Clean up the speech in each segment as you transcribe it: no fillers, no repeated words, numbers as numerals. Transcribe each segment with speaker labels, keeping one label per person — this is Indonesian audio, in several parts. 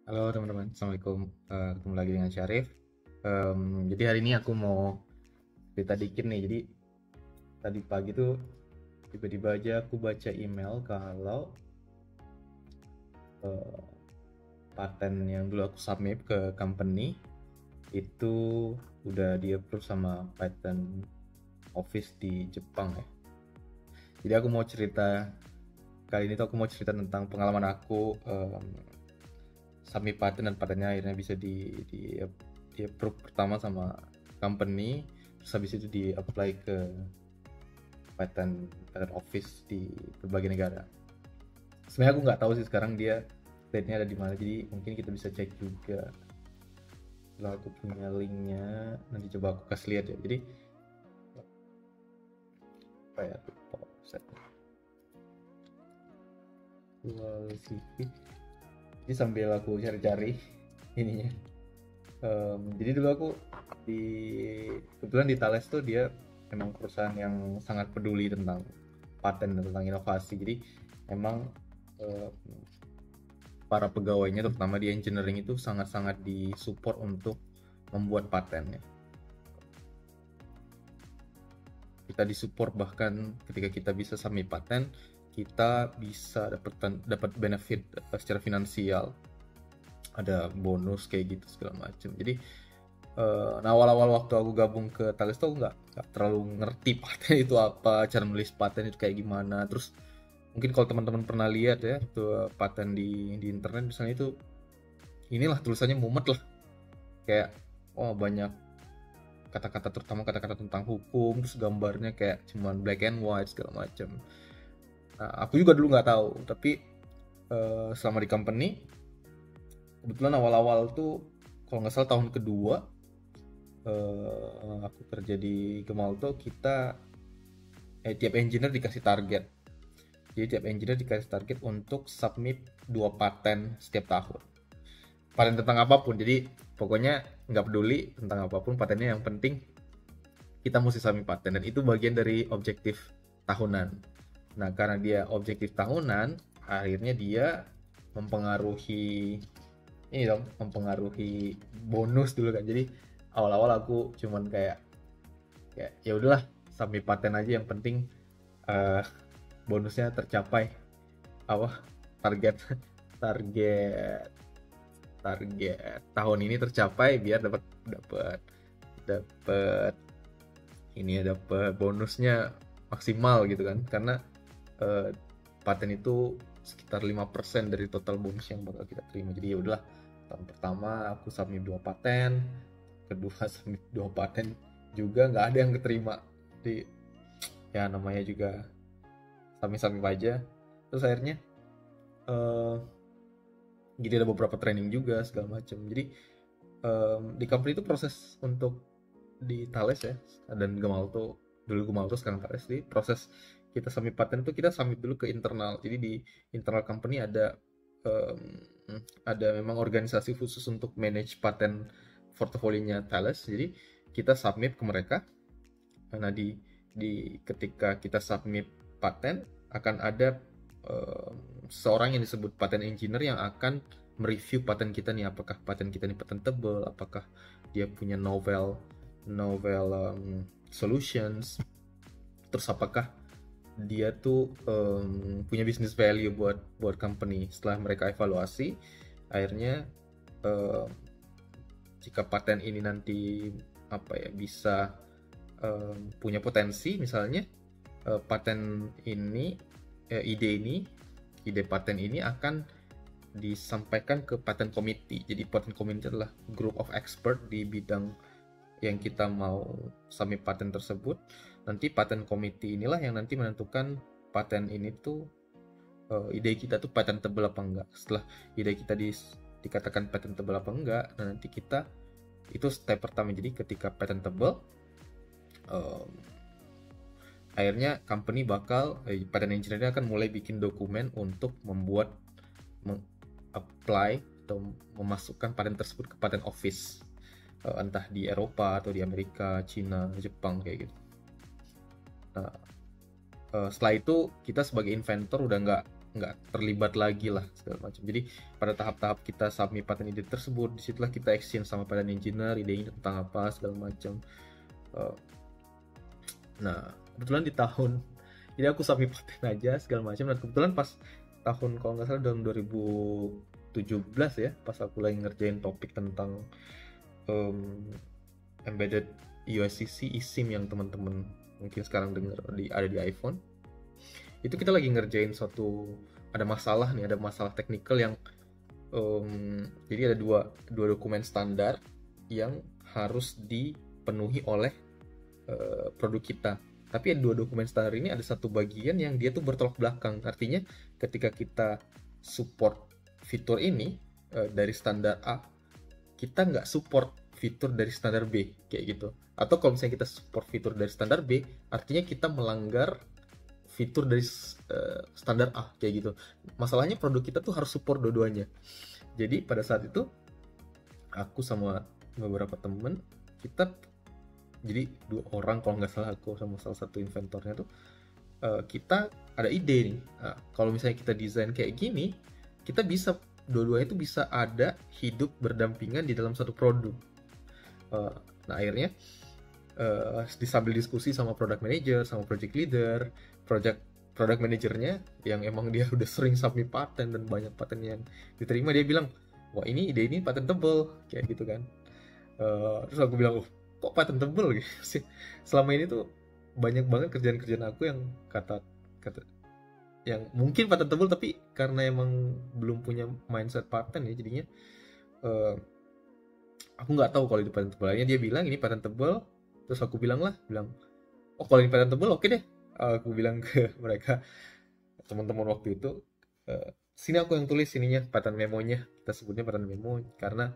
Speaker 1: Halo teman-teman, Assalamualaikum. Ketemu lagi dengan Syarif. Jadi hari ini aku mau cerita dikit nih. Jadi tadi pagi tuh tiba-tiba aja aku baca email kalau uh, paten yang dulu aku submit ke company itu udah di-approve sama patent office di Jepang ya. Jadi aku mau cerita kali ini tuh aku mau cerita tentang pengalaman aku submit patent dan patennya akhirnya bisa di approve pertama sama company, terus habis itu di apply ke patent office di berbagai negara. Sebenarnya aku nggak tahu sih sekarang dia state-nya ada di mana, jadi mungkin kita bisa cek juga. Kalau aku punya linknya nanti coba aku kasih lihat ya. Jadi apa ya, CV. Jadi sambil aku cari-cari ininya. Jadi dulu aku di kebetulan di Thales tuh dia memang perusahaan yang sangat peduli tentang paten dan tentang inovasi. Jadi emang eh, para pegawainya terutama di engineering itu sangat-sangat disupport untuk membuat patennya. Kita disupport bahkan ketika kita bisa submit paten, kita bisa dapat benefit secara finansial, ada bonus kayak gitu segala macam. Jadi nah awal-awal waktu aku gabung ke Thales tuh nggak terlalu ngerti paten itu apa, cara nulis paten itu kayak gimana. Terus mungkin kalau teman-teman pernah lihat ya tuh paten di internet misalnya itu inilah tulisannya mumet lah, kayak banyak kata-kata terutama kata-kata tentang hukum, terus gambarnya kayak cuman black and white segala macam. Nah, aku juga dulu nggak tahu, tapi selama di company kebetulan awal-awal tuh kalau nggak salah tahun kedua aku kerja di Gemalto, kita tiap engineer dikasih target. Jadi tiap engineer dikasih target untuk submit 2 paten setiap tahun. Paten tentang apapun. Jadi pokoknya nggak peduli tentang apapun patennya, yang penting kita mesti submit paten, dan itu bagian dari objektif tahunan. Nah, karena dia objektif tahunan, akhirnya dia mempengaruhi ini dong, mempengaruhi bonus dulu kan. Jadi awal-awal aku cuman kayak ya udahlah submit paten aja, yang penting eh, bonusnya tercapai, apa, target target target tahun ini tercapai biar dapat dapat dapat ini ya, dapat bonusnya maksimal gitu kan, karena eh, paten itu sekitar 5% dari total bonus yang bakal kita terima. Jadi ya udahlah, tahun pertama aku submit 2 paten, kedua submit 2 paten juga nggak ada yang keterima. Jadi ya namanya juga submit aja. Terus akhirnya eh jadi ada beberapa training juga segala macam. Jadi di company itu proses untuk di Thales ya, dan Gemalto, dulu Gemalto sekarang Thales, di proses kita submit paten itu kita submit dulu ke internal. Jadi di internal company um, ada memang organisasi khusus untuk manage paten portofolionya Thales. Jadi kita submit ke mereka. Nah di ketika kita submit paten akan ada seorang yang disebut paten engineer yang akan mereview paten kita nih, apakah paten kita ini patentable, apakah dia punya novel novel solutions, terus apakah dia tuh punya business value buat buat company. Setelah mereka evaluasi, akhirnya um, jika paten ini nanti apa ya bisa punya potensi, misalnya paten ini ide paten ini akan disampaikan ke patent committee. Jadi patent committee adalah group of expert di bidang yang kita mau submit paten tersebut. Nanti patent committee inilah yang nanti menentukan paten ini tuh ide kita tuh patentable apa enggak. Setelah ide kita dikatakan patentable apa enggak, nah nanti kita itu step pertama. Jadi ketika patentable, um, akhirnya company bakal patent engineer akan mulai bikin dokumen untuk membuat apply atau memasukkan paten tersebut ke patent office, entah di Eropa atau di Amerika, Cina, Jepang kayak gitu. Nah, setelah itu kita sebagai inventor udah nggak terlibat lagi lah segala macam. Jadi pada tahap-tahap kita submit patent ide tersebut, disitulah kita exchange sama patent engineer idenya tentang apa segala macam. Nah kebetulan di tahun jadi aku submit patent aja segala macam, dan kebetulan pas tahun kalau nggak salah tahun 2017 ya, pas aku lagi ngerjain topik tentang embedded USCC eSIM yang teman-teman mungkin sekarang dengar ada di iPhone. Itu kita lagi ngerjain ada masalah teknikal yang jadi ada dua dokumen standar yang harus dipenuhi oleh produk kita. Tapi dua dokumen standar ini ada satu bagian yang dia tuh bertolak belakang. Artinya ketika kita support fitur ini dari standar A, kita nggak support fitur dari standar B kayak gitu. Atau kalau misalnya kita support fitur dari standar B, artinya kita melanggar fitur dari standar A kayak gitu. Masalahnya produk kita tuh harus support dua-duanya. Jadi pada saat itu aku sama beberapa temen, kita jadi 2 orang kalau nggak salah, aku sama salah satu inventornya tuh kita ada ide nih. Nah, kalau misalnya kita desain kayak gini, kita bisa dua-duanya itu bisa ada hidup berdampingan di dalam satu produk. Nah akhirnya sambil diskusi sama product manager, sama project leader, product manajernya yang emang dia udah sering submit patent dan banyak patent yang diterima, dia bilang, wah ide ini patentable kayak gitu kan. Terus aku bilang, kok patentable gitu sih? Selama ini tuh banyak banget kerjaan aku yang kata yang mungkin patentable, tapi karena emang belum punya mindset patent ya, jadinya aku nggak tahu kalau itu patentable. Akhirnya dia bilang ini patentable, terus aku bilang, oh kalau ini patentable oke deh. Aku bilang ke mereka, teman-teman waktu itu, sini aku yang tulis ininya, patent memonya, kita sebutnya patent memo karena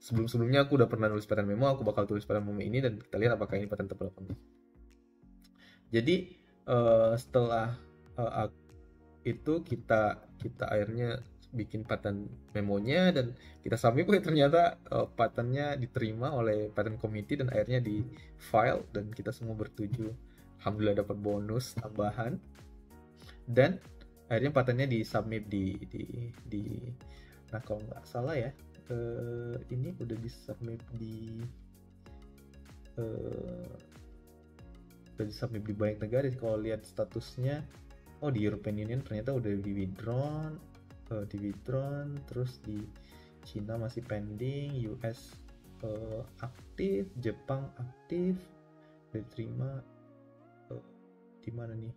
Speaker 1: sebelumnya aku udah pernah nulis patent memo, aku bakal tulis patent memo ini dan kita lihat apakah ini patentable apa enggak. Jadi setelah itu kita akhirnya bikin patent memonya dan kita submit, ternyata patentnya diterima oleh patent committee dan akhirnya di file dan kita semua bertujuh, alhamdulillah dapat bonus tambahan, dan akhirnya patentnya di submit di nah kalau nggak salah ya, ini udah di submit di banyak negara. Kalau lihat statusnya, oh di European Union ternyata udah di withdrawn, terus di Cina masih pending, US aktif, Jepang aktif, diterima, di mana nih,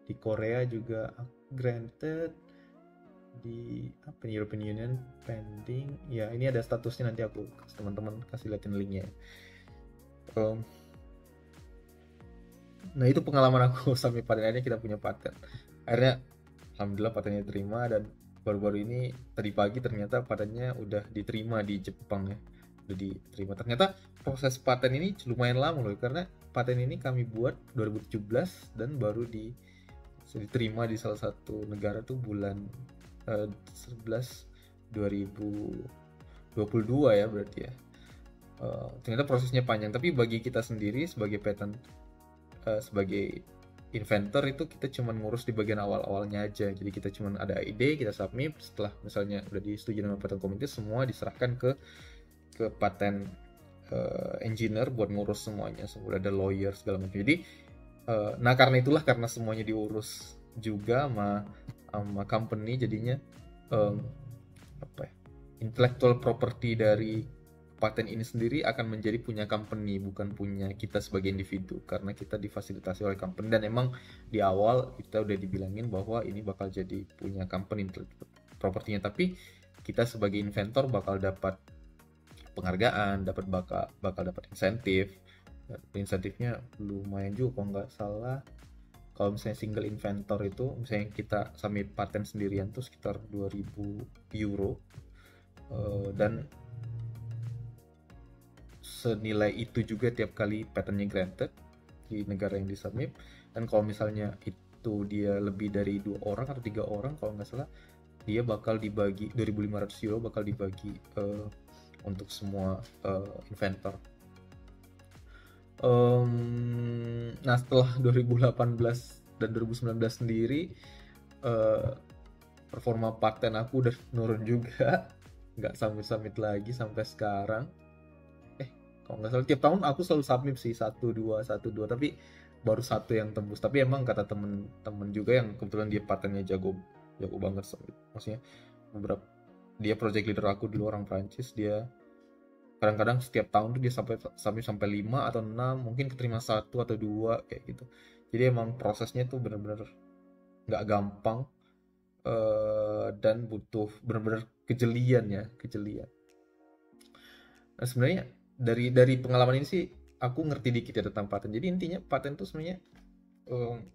Speaker 1: di Korea juga granted, di European Union pending ya. Ini ada statusnya, nanti aku teman-teman kasih liatin linknya. Nah itu pengalaman aku sampai pada akhirnya kita punya patent. Akhirnya alhamdulillah patentnya diterima, dan baru-baru ini tadi pagi ternyata patentnya udah diterima di Jepang ya, udah diterima. Ternyata proses patent ini lumayan lama loh, karena patent ini kami buat 2017 dan baru diterima di salah satu negara tuh bulan 11 2022 ya berarti ya. Ternyata prosesnya panjang, tapi bagi kita sendiri sebagai patent, sebagai inventor itu kita cuma ngurus di bagian awal-awalnya aja. Jadi kita cuma ada ide, kita submit, setelah misalnya udah disetujui sama patent committee, semua diserahkan ke patent engineer buat ngurus semuanya, semua ada lawyer segala macam. Jadi nah karena semuanya diurus juga sama company, jadinya intellectual property dari paten ini sendiri akan menjadi punya company, bukan punya kita sebagai individu, karena kita difasilitasi oleh company. Dan emang di awal kita udah dibilangin bahwa ini bakal jadi punya company propertinya, tapi kita sebagai inventor bakal dapat penghargaan, bakal dapat insentif. Insentifnya lumayan juga kalau nggak salah. Kalau misalnya single inventor itu, misalnya kita submit paten sendirian tuh sekitar 2.000 euro, dan senilai itu juga tiap kali patentnya granted di negara yang disubmit. Dan kalau misalnya itu dia lebih dari 2 orang atau 3 orang kalau nggak salah, dia bakal dibagi 2.500 euro, bakal dibagi untuk semua inventor. Nah setelah 2018 dan 2019 sendiri, performa paten aku udah nurun juga, nggak submit lagi sampai sekarang. Kalau nggak salah tiap tahun aku selalu submit sih, satu dua, tapi baru satu yang tembus. Tapi emang kata temen-temen juga yang kebetulan dia patennya jago jago banget submit. Maksudnya beberapa, dia project leader aku dulu orang Prancis, dia kadang-kadang setiap tahun tuh dia sampai 5 atau 6, mungkin keterima satu atau dua kayak gitu. Jadi emang prosesnya tuh bener-bener nggak gampang, dan butuh bener-bener kejelian ya, kejelian. Nah, sebenarnya dari pengalaman ini sih aku ngerti dikit ya tentang paten. Jadi intinya paten tuh sebenarnya em,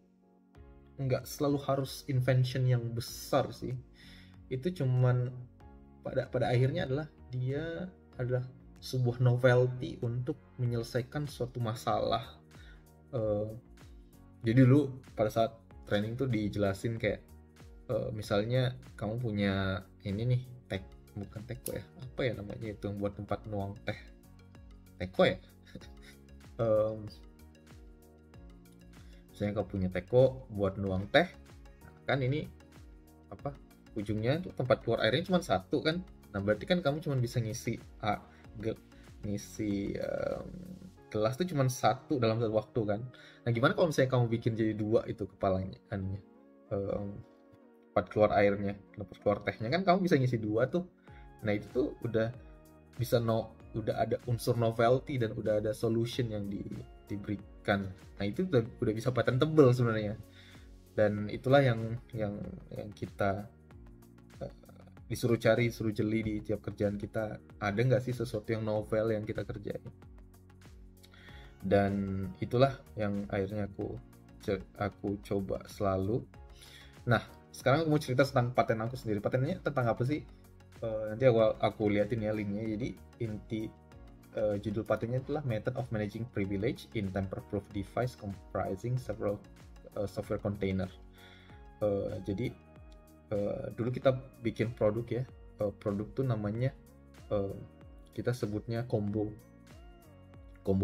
Speaker 1: nggak selalu harus invention yang besar sih. Itu cuman pada akhirnya adalah dia adalah sebuah novelty untuk menyelesaikan suatu masalah. Eh, jadi dulu pada saat training tuh dijelasin kayak, misalnya kamu punya ini nih, bukan teko ya, apa ya namanya itu yang buat tempat nuang teh, teko ya. Em, Misalnya kamu punya teko buat nuang teh, kan ini apa, ujungnya tuh tempat keluar airnya cuma satu kan. Nah berarti kan kamu cuma bisa ngisi ngisi gelas tuh cuma satu dalam satu waktu kan. Nah gimana kalau misalnya kamu bikin jadi dua itu kepalanya kan, tempat keluar airnya, tempat keluar tehnya, kan kamu bisa ngisi dua tuh. Nah itu tuh udah bisa udah ada unsur novelty dan udah ada solution yang diberikan. Nah itu udah bisa patentable sebenarnya. Dan itulah yang kita disuruh cari, suruh jeli di tiap kerjaan kita. Ada nggak sih sesuatu yang novel yang kita kerjain? Dan itulah yang akhirnya aku coba selalu. Nah, sekarang aku mau cerita tentang paten aku sendiri. Patennya tentang apa sih? Nanti aku liatin ya linknya. Jadi inti judul patennya itulah Method of Managing Privilege in Tamper-Proof Device Comprising Several Software Container. Jadi dulu kita bikin produk ya. Produk tuh namanya kita sebutnya combo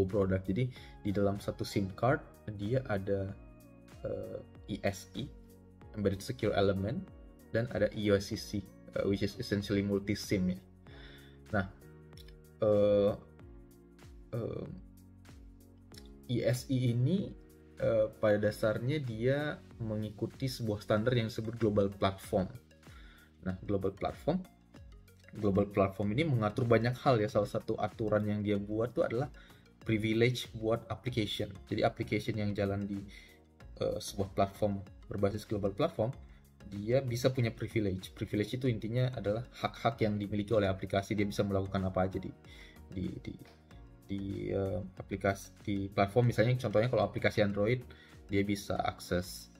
Speaker 1: produk. Jadi di dalam satu SIM card dia ada ESE, Embedded Secure Element, dan ada EOCC, which is essentially multi SIM ya. Nah, ESE ini pada dasarnya dia mengikuti sebuah standar yang disebut Global Platform. Nah, Global Platform ini mengatur banyak hal ya. Salah satu aturan yang dia buat itu adalah privilege buat application. Jadi application yang jalan di sebuah platform berbasis Global Platform, dia bisa punya privilege. Privilege itu intinya adalah hak-hak yang dimiliki oleh aplikasi. Dia bisa melakukan apa aja di aplikasi di platform. Misalnya contohnya kalau aplikasi Android, dia bisa akses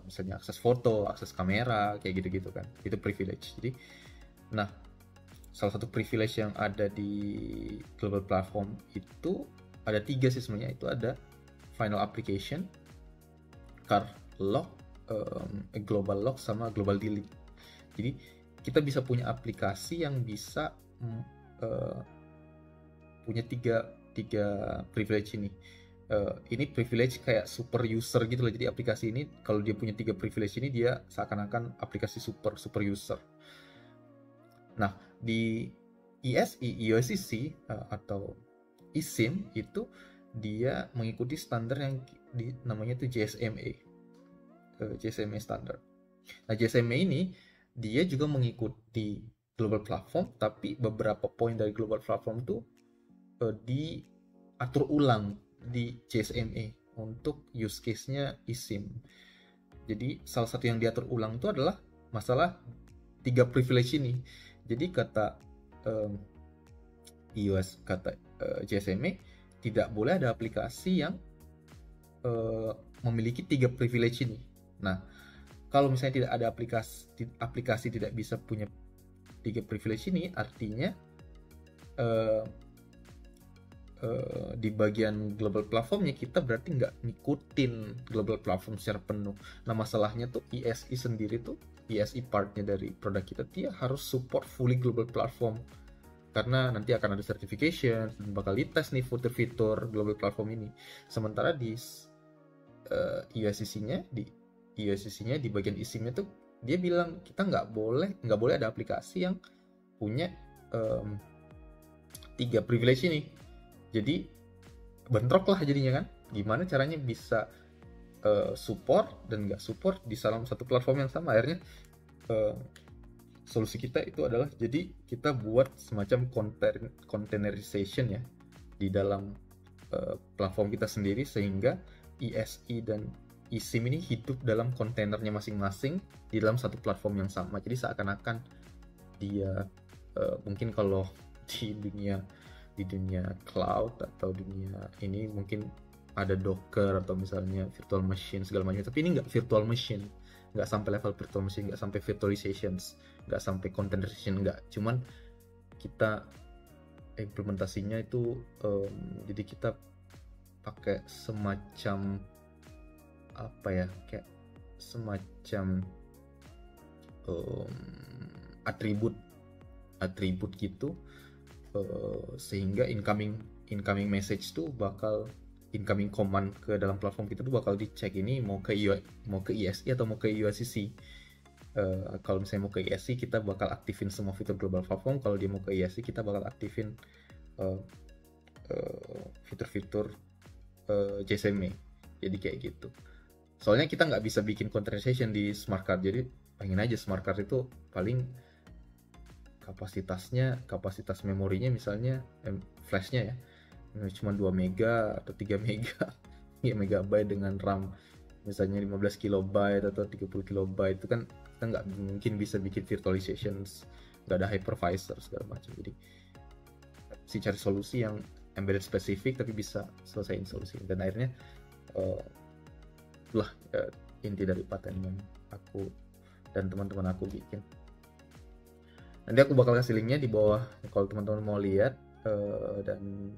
Speaker 1: misalnya akses foto, akses kamera, kayak gitu-gitu kan. Itu privilege. Jadi, nah, salah satu privilege yang ada di Global Platform itu ada 3 sih sebenarnya. Itu ada Final Application, Car Lock, Global Lock, sama Global Delete. Jadi kita bisa punya aplikasi yang bisa punya tiga privilege ini. Ini privilege kayak super user gitu loh. Jadi aplikasi ini kalau dia punya 3 privilege ini, dia seakan-akan aplikasi super user. Nah, di EOCC atau eSIM itu dia mengikuti standar yang namanya itu GSMA standar. Nah, GSMA ini dia juga mengikuti Global Platform, tapi beberapa poin dari Global Platform itu diatur ulang di GSMA untuk use case-nya eSIM. Jadi salah satu yang diatur ulang itu adalah masalah 3 privilege ini. Jadi kata GSMA, tidak boleh ada aplikasi yang memiliki 3 privilege ini. Nah, kalau misalnya tidak ada aplikasi tidak bisa punya 3 privilege ini, artinya di bagian Global Platformnya kita berarti nggak ngikutin Global Platform secara penuh. Nah, masalahnya tuh ESE sendiri tuh, ESE partnya dari produk kita, dia harus support fully Global Platform. Karena nanti akan ada certification dan bakal dites nih fitur-fitur Global Platform ini. Sementara di EOCC-nya di bagian eSIM-nya tuh dia bilang kita nggak boleh ada aplikasi yang punya tiga privilege ini. Jadi bentrok lah jadinya kan. Gimana caranya bisa support dan nggak support di dalam satu platform yang sama. Akhirnya solusi kita itu adalah jadi kita buat semacam containerization ya di dalam platform kita sendiri, sehingga ESI dan eSIM ini hidup dalam kontainernya masing-masing di dalam satu platform yang sama. Jadi seakan-akan dia mungkin kalau di dunia cloud atau dunia ini mungkin ada Docker atau misalnya virtual machine segala macam, tapi ini nggak virtual machine, nggak sampai level virtual machine, nggak sampai virtualizations, nggak sampai containerization, nggak. Cuman kita implementasinya itu jadi kita pakai semacam apa ya, kayak semacam atribut gitu, sehingga incoming message tuh bakal incoming command ke dalam platform kita tuh bakal dicek ini mau ke ESI atau mau ke USCC. Kalau misalnya mau ke ESI kita bakal aktifin semua fitur global platform, kalau dia mau ke ESI kita bakal aktifin fitur-fitur JSME. Jadi kayak gitu. Soalnya kita nggak bisa bikin containerization di smart card, jadi pengen aja smart card itu paling kapasitas memorinya misalnya flashnya ya cuma 2 mega atau 3 mega ya megabyte dengan RAM misalnya 15 kilobyte atau 30 kilobyte, itu kan kita nggak mungkin bisa bikin virtualizations, nggak ada hypervisor segala macam. Jadi si cari solusi yang embedded spesifik tapi bisa selesaiin solusi, dan akhirnya itulah inti dari paten yang aku dan teman-teman aku bikin. Nanti aku bakal kasih linknya di bawah kalau teman-teman mau lihat. Dan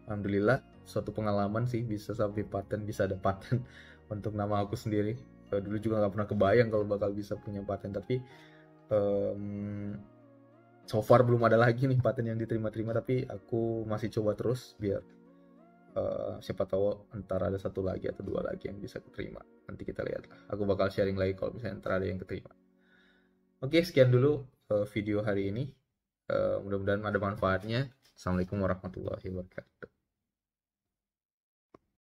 Speaker 1: alhamdulillah suatu pengalaman sih bisa sampai paten, bisa ada paten untuk nama aku sendiri. Dulu juga nggak pernah kebayang kalau bakal bisa punya paten, tapi so far belum ada lagi nih paten yang diterima-terima, tapi aku masih coba terus biar siapa tahu entar ada satu lagi atau dua lagi yang bisa keterima. Nanti kita lihat lah, aku bakal sharing lagi kalau misalnya entar ada yang keterima. Oke, sekian dulu video hari ini. Mudah-mudahan ada manfaatnya. Assalamualaikum warahmatullahi wabarakatuh.